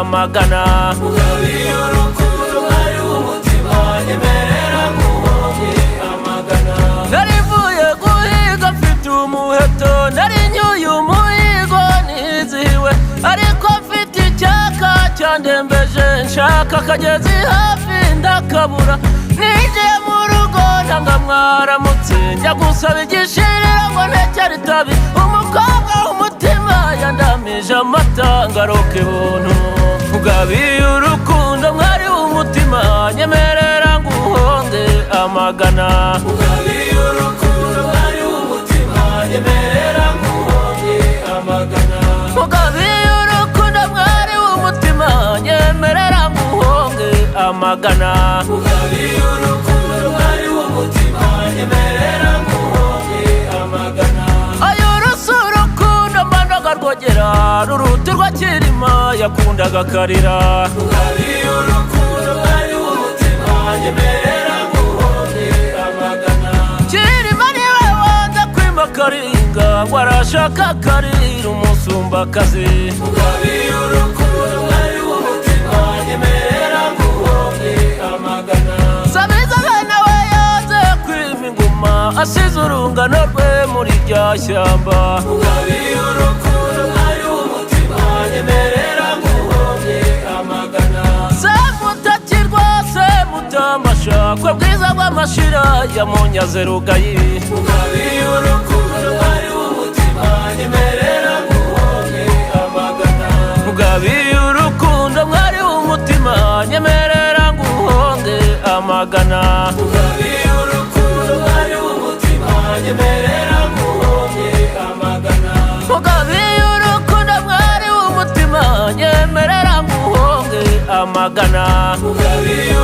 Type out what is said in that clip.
amagana. Mugabiye urukundo mwari w'umutima nyemerera nguhonge amagana. Nari mvuye guhiga mfite umuheto, nari nyuye umuhigo nizihiwe, ariko mfite icyaka cyandembeje, nshaka akagezi hafi ndakabura. Ninjiye mu rugo nsanga mwaramutse, njya gusaba igishirira ngo ntekere itabi. Umukobwa w'umutima yandamije amata ngaruka ibuntu. Mugabiye urukundo mwari w'umutima nyemerera nguhonge amagana. Mugabiye urukundo mwari w'umutima nyemerera nguhonge amagana. Mugabiye urukundo mwari w'umutima nyemerera nguhonge amagana. Mugabiye urukundo mwari w'umutima nyemerera nguhonge amagana. Ayo rusu urukundo mbanaga rwogera, ruruti rwa Kirima yakundaga karira. Mugabiye urukundo mwari w'umutima nyemerera nguhonge amagana. Kirima niwe wanze kwima Karinga, ngo arashaka Karira umusumbakazi. Mugabiye urukundo mwari w'umutima nyemerera nguhonge amagana. Sabiza bene we yanze kwima inguma, asize urungano rwe muri rya shyamba. Mugabiye urukundo mwari w'umutima nyemerera nguhonge amagana. Semutakirwa semutamasha, kwe bwiza bw'amashira yamunyaze rugayi. Mugabiye urukundo mwari w'umutima nyemerera nguhonge amagana. Mugabiye urukundo mwari w'umutima nyemerera nguhonge amagana. Mugabiye urukundo mwari w'umutima nyemerera nguhonge amagana. Mugabiye urukundo mwari w'umutima nyemerera nguhonge amagana. Mugabiye